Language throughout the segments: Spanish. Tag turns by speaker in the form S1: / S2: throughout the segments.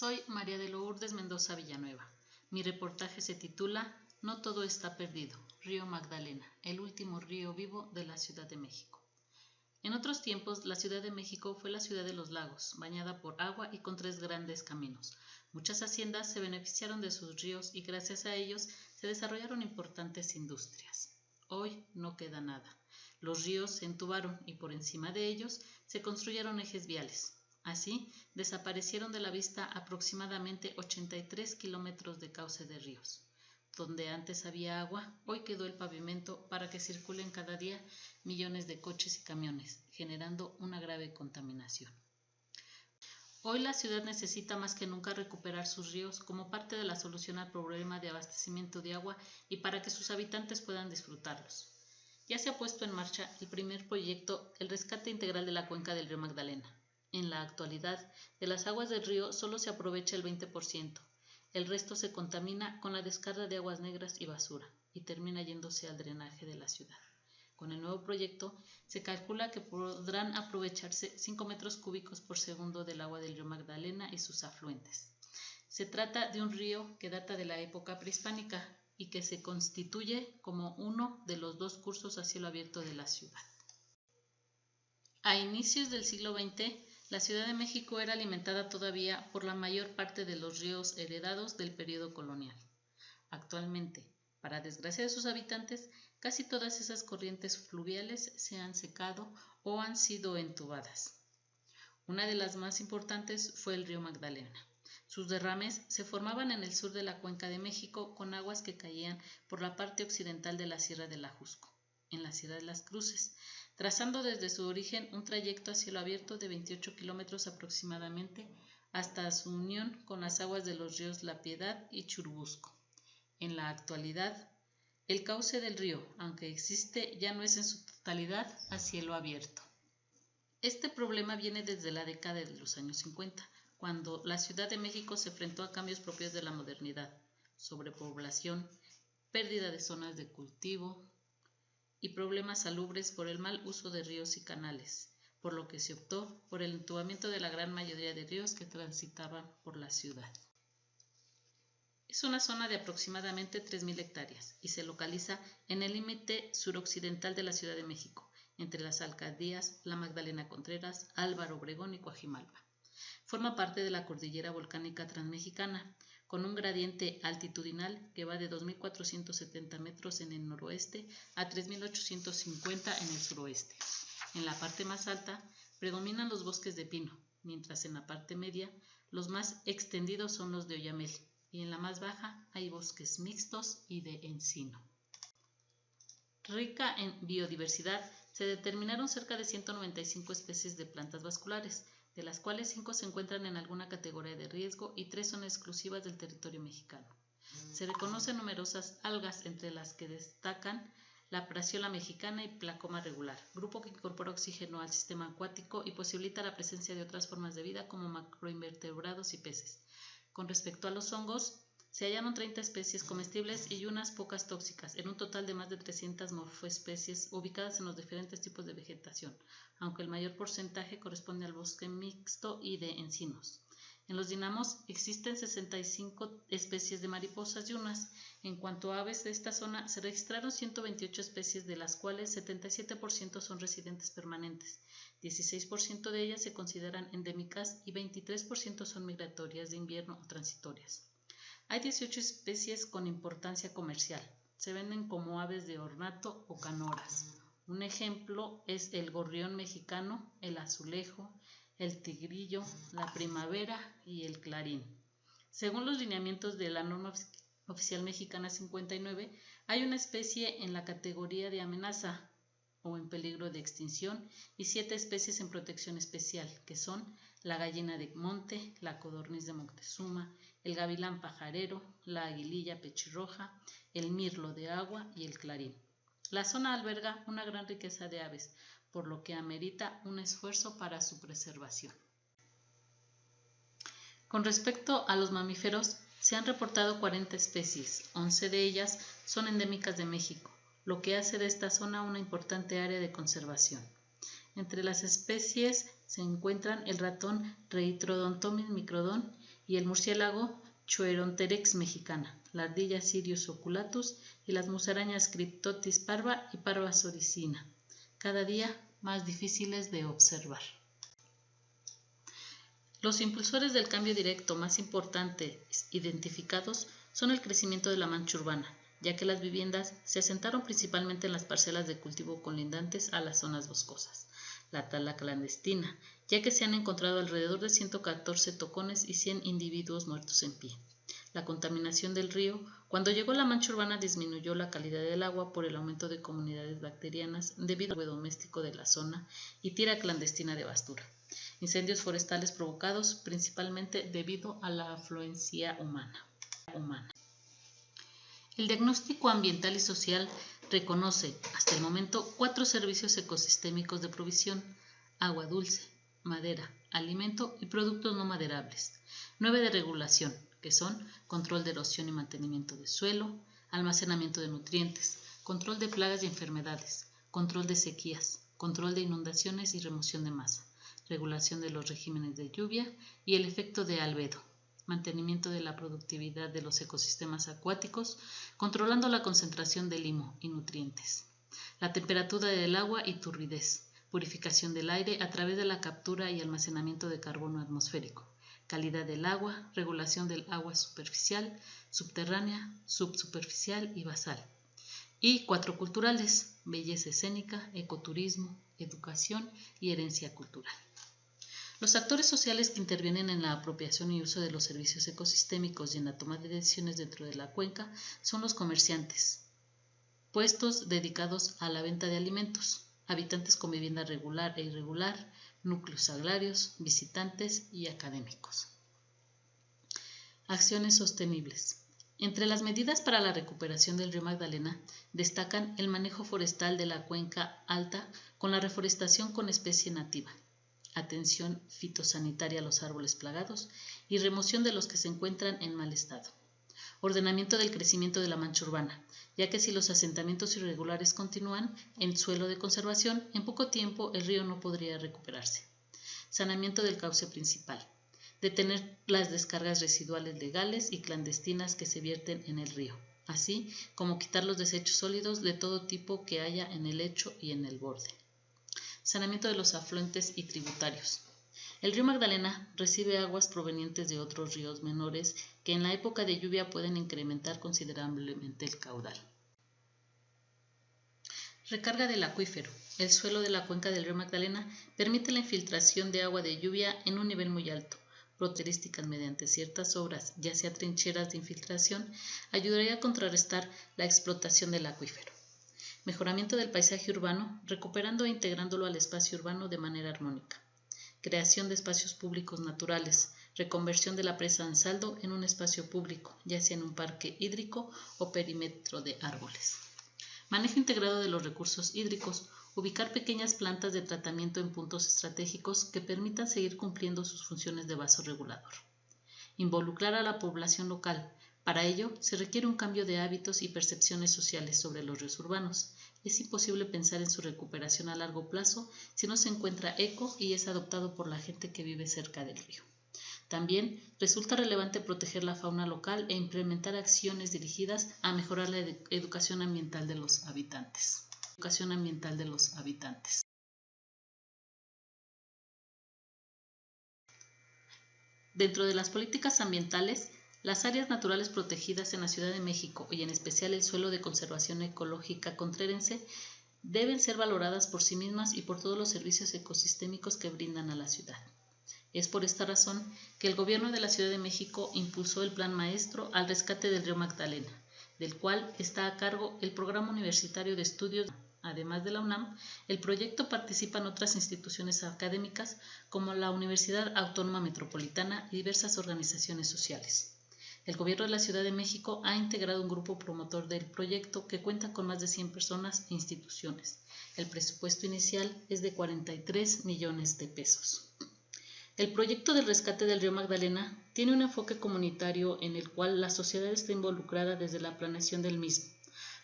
S1: Soy María de Lourdes Mendoza Villanueva. Mi reportaje se titula No todo está perdido, Río Magdalena, el último río vivo de la Ciudad de México. En otros tiempos, la Ciudad de México fue la ciudad de los lagos, bañada por agua y con 3 grandes caminos. Muchas haciendas se beneficiaron de sus ríos y gracias a ellos se desarrollaron importantes industrias. Hoy no queda nada. Los ríos se entubaron y por encima de ellos se construyeron ejes viales. Así, desaparecieron de la vista aproximadamente 83 kilómetros de cauce de ríos. Donde antes había agua, hoy quedó el pavimento para que circulen cada día millones de coches y camiones, generando una grave contaminación. Hoy la ciudad necesita más que nunca recuperar sus ríos como parte de la solución al problema de abastecimiento de agua y para que sus habitantes puedan disfrutarlos. Ya se ha puesto en marcha el primer proyecto, el rescate integral de la cuenca del río Magdalena. En la actualidad, de las aguas del río solo se aprovecha el 20%. El resto se contamina con la descarga de aguas negras y basura y termina yéndose al drenaje de la ciudad. Con el nuevo proyecto, se calcula que podrán aprovecharse 5 metros cúbicos por segundo del agua del río Magdalena y sus afluentes. Se trata de un río que data de la época prehispánica y que se constituye como uno de los 2 cursos a cielo abierto de la ciudad. A inicios del siglo XX, la Ciudad de México era alimentada todavía por la mayor parte de los ríos heredados del periodo colonial. Actualmente, para desgracia de sus habitantes, casi todas esas corrientes fluviales se han secado o han sido entubadas. Una de las más importantes fue el río Magdalena. Sus derrames se formaban en el sur de la Cuenca de México con aguas que caían por la parte occidental de la Sierra del Ajusco, en la Ciudad de Las Cruces, trazando desde su origen un trayecto a cielo abierto de 28 kilómetros aproximadamente hasta su unión con las aguas de los ríos La Piedad y Churubusco. En la actualidad, el cauce del río, aunque existe, ya no es en su totalidad a cielo abierto. Este problema viene desde la década de los años 50, cuando la Ciudad de México se enfrentó a cambios propios de la modernidad, sobrepoblación, pérdida de zonas de cultivo y problemas salubres por el mal uso de ríos y canales, por lo que se optó por el entubamiento de la gran mayoría de ríos que transitaban por la ciudad. Es una zona de aproximadamente 3.000 hectáreas y se localiza en el límite suroccidental de la Ciudad de México, entre las alcaldías La Magdalena Contreras, Álvaro Obregón y Coajimalpa. Forma parte de la cordillera volcánica transmexicana, con un gradiente altitudinal que va de 2.470 metros en el noroeste a 3.850 en el suroeste. En la parte más alta predominan los bosques de pino, mientras en la parte media los más extendidos son los de oyamel, y en la más baja hay bosques mixtos y de encino. Rica en biodiversidad, se determinaron cerca de 195 especies de plantas vasculares, de las cuales 5 se encuentran en alguna categoría de riesgo y 3 son exclusivas del territorio mexicano. Se reconocen numerosas algas, entre las que destacan la Prasiola mexicana y Placoma regular, grupo que incorpora oxígeno al sistema acuático y posibilita la presencia de otras formas de vida como macroinvertebrados y peces. Con respecto a los hongos, se hallaron 30 especies comestibles y unas pocas tóxicas, en un total de más de 300 morfoespecies ubicadas en los diferentes tipos de vegetación, aunque el mayor porcentaje corresponde al bosque mixto y de encinos. En los dinamos existen 65 especies de mariposas y unas. En cuanto a aves de esta zona, se registraron 128 especies, de las cuales 77% son residentes permanentes, 16% de ellas se consideran endémicas y 23% son migratorias de invierno o transitorias. Hay 18 especies con importancia comercial. Se venden como aves de ornato o canoras. Un ejemplo es el gorrión mexicano, el azulejo, el tigrillo, la primavera y el clarín. Según los lineamientos de la norma oficial mexicana 59, hay una especie en la categoría de amenaza o en peligro de extinción y 7 especies en protección especial, que son la gallina de monte, la codorniz de Moctezuma, el gavilán pajarero, la aguililla pechirroja, el mirlo de agua y el clarín. La zona alberga una gran riqueza de aves, por lo que amerita un esfuerzo para su preservación. Con respecto a los mamíferos, se han reportado 40 especies, 11 de ellas son endémicas de México, lo que hace de esta zona una importante área de conservación. Entre las especies se encuentran el ratón Reitrodontomys microdon y el murciélago Choeronterex mexicana, la ardilla Sirius oculatus y las musarañas Cryptotis parva y Parva soricina, cada día más difíciles de observar. Los impulsores del cambio directo más importantes identificados son el crecimiento de la mancha urbana, ya que las viviendas se asentaron principalmente en las parcelas de cultivo colindantes a las zonas boscosas. La tala clandestina, ya que se han encontrado alrededor de 114 tocones y 100 individuos muertos en pie. La contaminación del río. Cuando llegó la mancha urbana disminuyó la calidad del agua por el aumento de comunidades bacterianas debido al doméstico de la zona y tira clandestina de basura. Incendios forestales provocados principalmente debido a la afluencia humana. El diagnóstico ambiental y social reconoce, hasta el momento, 4 servicios ecosistémicos de provisión: agua dulce, madera, alimento y productos no maderables. 9 de regulación, que son control de erosión y mantenimiento de suelo, almacenamiento de nutrientes, control de plagas y enfermedades, control de sequías, control de inundaciones y remoción de masa, regulación de los regímenes de lluvia y el efecto de albedo, mantenimiento de la productividad de los ecosistemas acuáticos, controlando la concentración de limo y nutrientes, la temperatura del agua y turbidez, purificación del aire a través de la captura y almacenamiento de carbono atmosférico, calidad del agua, regulación del agua superficial, subterránea, subsuperficial y basal. Y 4 culturales: belleza escénica, ecoturismo, educación y herencia cultural. Los actores sociales que intervienen en la apropiación y uso de los servicios ecosistémicos y en la toma de decisiones dentro de la cuenca son los comerciantes, puestos dedicados a la venta de alimentos, habitantes con vivienda regular e irregular, núcleos agrarios, visitantes y académicos. Acciones sostenibles. Entre las medidas para la recuperación del río Magdalena destacan el manejo forestal de la cuenca alta con la reforestación con especie nativa, atención fitosanitaria a los árboles plagados y remoción de los que se encuentran en mal estado. Ordenamiento del crecimiento de la mancha urbana, ya que si los asentamientos irregulares continúan en suelo de conservación, en poco tiempo el río no podría recuperarse. Saneamiento del cauce principal. Detener las descargas residuales legales y clandestinas que se vierten en el río, así como quitar los desechos sólidos de todo tipo que haya en el lecho y en el borde. Saneamiento de los afluentes y tributarios. El río Magdalena recibe aguas provenientes de otros ríos menores que en la época de lluvia pueden incrementar considerablemente el caudal. Recarga del acuífero. El suelo de la cuenca del río Magdalena permite la infiltración de agua de lluvia en un nivel muy alto. Características mediante ciertas obras, ya sea trincheras de infiltración, ayudaría a contrarrestar la explotación del acuífero. Mejoramiento del paisaje urbano, recuperando e integrándolo al espacio urbano de manera armónica. Creación de espacios públicos naturales, reconversión de la presa Ansaldo en un espacio público, ya sea en un parque hídrico o perímetro de árboles. Manejo integrado de los recursos hídricos, ubicar pequeñas plantas de tratamiento en puntos estratégicos que permitan seguir cumpliendo sus funciones de vaso regulador. Involucrar a la población local. Para ello, se requiere un cambio de hábitos y percepciones sociales sobre los ríos urbanos. Es imposible pensar en su recuperación a largo plazo si no se encuentra eco y es adoptado por la gente que vive cerca del río. También resulta relevante proteger la fauna local e implementar acciones dirigidas a mejorar la educación ambiental de los habitantes. Dentro de las políticas ambientales, las áreas naturales protegidas en la Ciudad de México y en especial el suelo de conservación ecológica contrerense deben ser valoradas por sí mismas y por todos los servicios ecosistémicos que brindan a la ciudad. Es por esta razón que el Gobierno de la Ciudad de México impulsó el Plan Maestro al rescate del río Magdalena, del cual está a cargo el Programa Universitario de Estudios. Además de la UNAM, el proyecto participan otras instituciones académicas como la Universidad Autónoma Metropolitana y diversas organizaciones sociales. El Gobierno de la Ciudad de México ha integrado un grupo promotor del proyecto que cuenta con más de 100 personas e instituciones. El presupuesto inicial es de 43 millones de pesos. El proyecto del rescate del río Magdalena tiene un enfoque comunitario en el cual la sociedad está involucrada desde la planeación del mismo,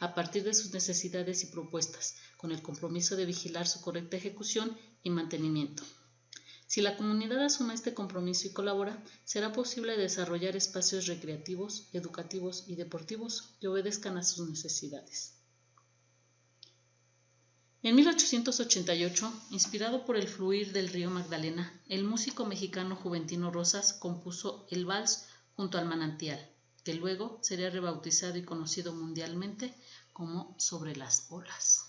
S1: a partir de sus necesidades y propuestas, con el compromiso de vigilar su correcta ejecución y mantenimiento. Si la comunidad asume este compromiso y colabora, será posible desarrollar espacios recreativos, educativos y deportivos que obedezcan a sus necesidades. En 1888, inspirado por el fluir del río Magdalena, el músico mexicano Juventino Rosas compuso el vals Junto al manantial, que luego sería rebautizado y conocido mundialmente como Sobre las olas.